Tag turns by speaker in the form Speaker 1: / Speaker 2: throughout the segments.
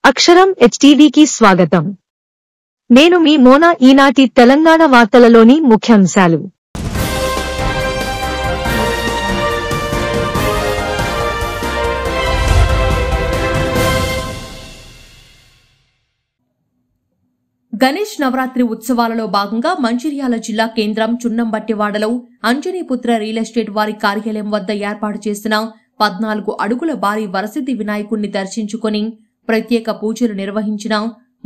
Speaker 1: అక్షరం HTVకి స్వాగతం. నేను మీ మోనా. ఈనాటి తెలంగాణ వార్తలలోని ముఖ్యాంశాలు.
Speaker 2: గణేష్ నవరాత్రి ఉత్సవాలలో భాగంగా మంచిర్యాల జిల్లా కేంద్రం చున్నంబట్టివాడలో అంజనీపుత్ర రియల్ ఎస్టేట్ వారి కార్యాలయం వద్ద ఏర్పాటు చేసిన 14 అడుగుల భారీ వరసిద్ధి వినాయకుణ్ణి దర్శించుకుని ప్రత్యేక పూజలు నిర్వహించిన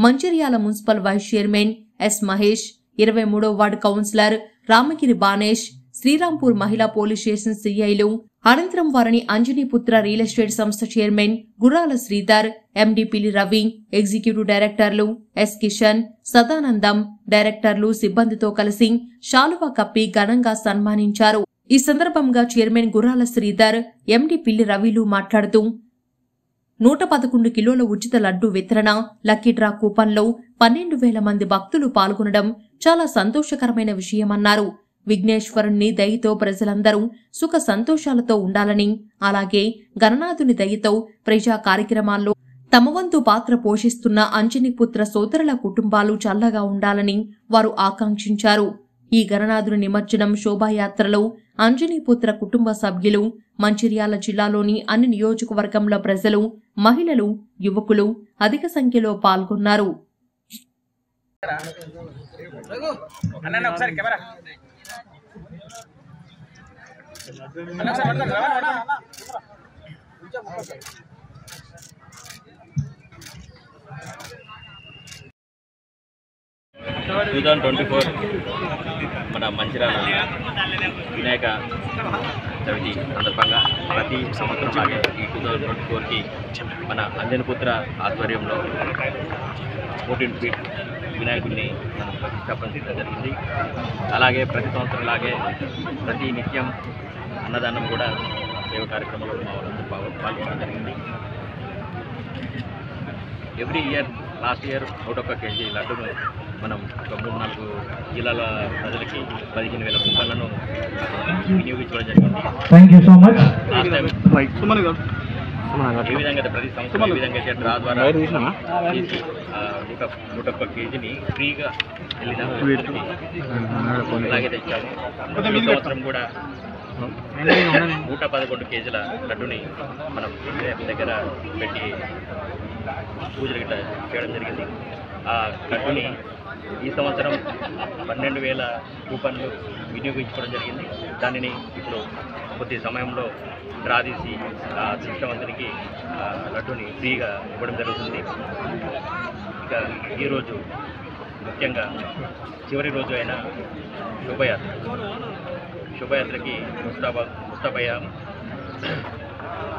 Speaker 2: Mancherial municipal vice chairman S Mahesh, 23వ వార్డు కౌన్సిలర్ రామగిరి బానేష్, శ్రీరాంపూర్ మహిళా పోలీస్ స్టేషన్ సిఐలు, అనంతరం వారిని అంజనీపుత్ర రియల్ ఎస్టేట్ సంస్థ chairman Gurrala Sridhar, MD Pili Ravi, executive డైరెక్టర్లు ఎస్ కిషన్, సదానందం, డైరెక్టర్లు సిబ్బందితో కలిసి శాలువా కప్పి ఘనంగా సన్మానించారు. ఈ సందర్భంగా చైర్మన్ గుర్రాల శ్రీధర్, ఎండి పిల్లి రవిలు మాట్లాడుతూ 111 కిలోల ఉచిత లడ్డూ వితరణ, లక్కీ డ్రా కూపన్లో 12,000 మంది భక్తులు పాల్గొనడం చాలా సంతోషకరమైన విషయమన్నారు. విఘ్నేశ్వరుణ్ణి దయతో ప్రజలందరూ సుఖ సంతోషాలతో ఉండాలని, అలాగే గణనాథుని దయతో ప్రజా కార్యక్రమాల్లో తమ వంతు పాత్ర పోషిస్తున్న అంజనీపుత్ర సోదరుల కుటుంబాలు చల్లగా ఉండాలని వారు ఆకాంక్షించారు. ఈ గణనాథుని నిమజ్జనం శోభాయాత్రలో అంజనీపుత్ర కుటుంబ సభ్యులు, మంచిర్యాల జిల్లాలోని అన్ని నియోజకవర్గంల ప్రజలు, మహిళలు, యువకులు అధిక సంఖ్యలో పాల్గొన్నారు.
Speaker 3: మన మంచిర్యాల వినాయక చవితి సందర్భంగా ప్రతి సంవత్సరం లాగే ఈ 2024కి మన అంజనీపుత్ర ఆధ్వర్యంలో 14 ఫీట్ వినాయకుడిని మనం ప్రతిష్టాపన చేయడం జరిగింది. అలాగే ప్రతి సంవత్సరం లాగే ప్రతి నిత్యం అన్నదానం కూడా సేవ కార్యక్రమంలో మా వాళ్ళందరూ పాల్గొనడం జరిగింది. Every year last year 101 KG లడ్డును మనం ఒక 3-4 జిల్లాల ప్రజలకి 15,000 కూపన్లను వినియోగించడం జరిగింది. లాస్ట్ టైం ఏ విధంగా అయితే ప్రతి సంవత్సరం ఏ విధంగా అయితే డ్రా ద్వారా 101 కేజీని ఫ్రీగా వెళ్ళిన అలాగే తెచ్చాము. ఈ సంవత్సరం కూడా 111 కేజీల లడ్డుని మనం దగ్గర పెట్టి పూజలు గిట్ట చేయడం జరిగింది. ఆ లడ్డుని ఈ సంవత్సరం 12,000 కూపన్లు వినియోగించుకోవడం జరిగింది. దానిని ఇప్పుడు కొద్ది సమయంలో డ్రా తీసి ఆ అదృష్టవంతునికి లడ్డుని ఫ్రీగా ఇవ్వడం జరుగుతుంది. ఇక ఈరోజు ముఖ్యంగా చివరి రోజు అయిన శోభయాత్రకి ముస్తాబయ్య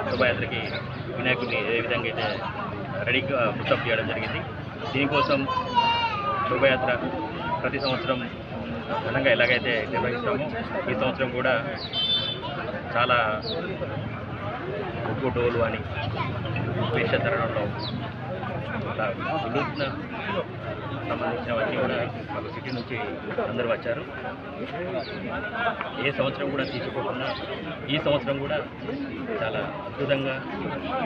Speaker 3: శోభయాత్రకి వినాయకుడిని ఏ విధంగా అయితే రెడీగా ముస్తాబ్ చేయడం జరిగింది. దీనికోసం శోభయాత్ర ప్రతి సంవత్సరం ఘనంగా ఎలాగైతే నిర్వహిస్తామో ఈ సంవత్సరం కూడా చాలా ఉప్పు డోలు అని వేషధరణలో వినూత్న సంబంధించినవన్నీ కూడా మాకు సిటీ నుంచి అందరూ వచ్చారు. ఏ సంవత్సరం కూడా తీసుకోకుండా ఈ సంవత్సరం కూడా చాలా అద్భుతంగా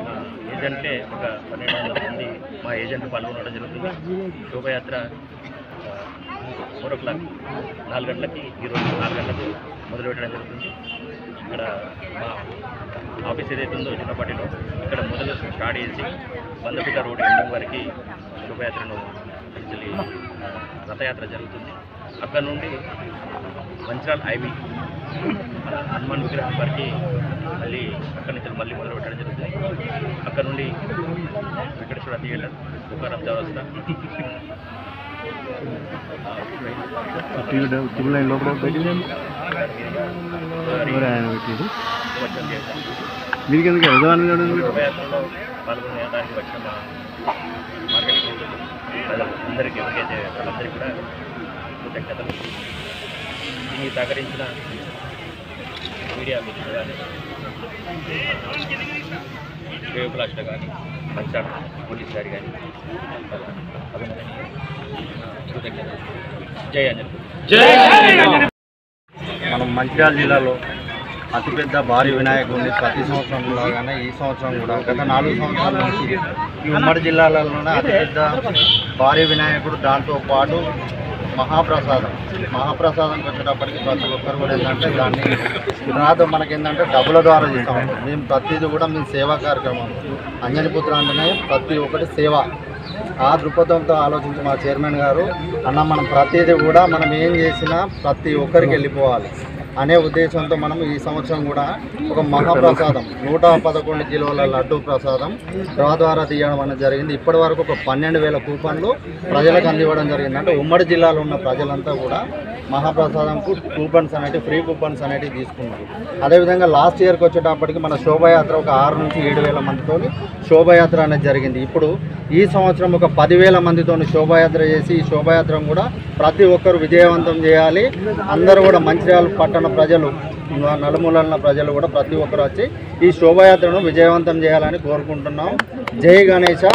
Speaker 3: మా ఏజెంట్లే ఒక 1,200 మంది మా ఏజెంట్లు పాల్గొనడం జరుగుతుంది. శోభయాత్ర 4 గంటలకి ఈరోజు 4 గంటలకు మొదలుపెట్టడం జరుగుతుంది. ఇక్కడ మా ఆఫీస్ ఏదైతే ఉందో చిన్నపాటిలో ఇక్కడ మొదలు స్టార్ట్ చేసి బందపేట రోడ్ ఎండింగ్ వరకు శోభయాత్రను రథయాత్ర జరుగుతుంది. అక్కడ నుండి మంచిర్యాల ఐబీ హనుమాన్ విగ్రహం వరకు మళ్ళీ అక్కడి నుంచి మళ్ళీ మొదలు పెట్టడం జరుగుతుంది. అక్కడ నుండి వెంకటేశ్వర థియేటర్, తుకారాం చౌరస్తా, శోభయాత్రలో పాల్గొనేదానికి వచ్చిన మా మార్కెటింగ్ అందరికీ ఎవరికైతే వాళ్ళందరికీ కూడా కృతజ్ఞతలు. దీన్ని సహకరించిన మీడియా మిత్రులు కానీ, శ్రేయోభిలాషులు కానీ, మంచాల పోలీస్ గారి కానీ కృతజ్ఞతలు. జై అంజనీపుత్ర.
Speaker 4: మనం మంచిర్యాల జిల్లాలో అతిపెద్ద భారీ వినాయకుడిని ప్రతి సంవత్సరం లాగానే ఈ సంవత్సరం కూడా గత 4 సంవత్సరాల నుంచి ఈ ఉమ్మడి జిల్లాలలోనే అతిపెద్ద భారీ వినాయకుడు, దాంతో పాటు మహాప్రసాదంకి వచ్చేటప్పటికి ప్రతి ఒక్కరు కూడా ఏంటంటే దాన్ని పునాది మనకేంటంటే డబ్బుల ద్వారా చేస్తాం. మేము ప్రతిదీ కూడా మేము సేవా కార్యక్రమం, అంజనీపుత్ర అంటేనే ప్రతి ఒక్కటి సేవ. ఆ దృక్పథంతో ఆలోచించి మా చైర్మన్ గారు అన్న మనం ప్రతిదీ కూడా మనం ఏం చేసినా ప్రతి ఒక్కరికి వెళ్ళిపోవాలి అనే ఉద్దేశంతో మనం ఈ సంవత్సరం కూడా ఒక మహాప్రసాదం 111 కిలోల లడ్డు ప్రసాదం డ్రా ద్వారా తీయడం అనేది జరిగింది. ఇప్పటి వరకు ఒక 12,000 కూపన్లు ప్రజలకు అందివ్వడం జరిగింది. అంటే ఉమ్మడి జిల్లాలో ఉన్న ప్రజలంతా కూడా మహాప్రసాదంకు కూపన్స్ అనేవి, ఫ్రీ కూపన్స్ అనేవి తీసుకున్నారు. అదేవిధంగా లాస్ట్ ఇయర్కి వచ్చేటప్పటికి మన శోభాయాత్ర ఒక 6 నుంచి 7,000 మందితో శోభాయాత్ర అనేది జరిగింది. ఇప్పుడు ఈ సంవత్సరం ఒక 10,000 మందితో శోభాయాత్ర చేసి ఈ శోభాయాత్ర కూడా ప్రతి ఒక్కరు విజయవంతం చేయాలి. అందరూ కూడా మంచిర్యాల పట్టణ ప్రజలు, నలుమూలల ప్రజలు కూడా ప్రతి ఒక్కరు వచ్చి ఈ శోభాయాత్రను విజయవంతం చేయాలని కోరుకుంటున్నాం. జై గణేశ.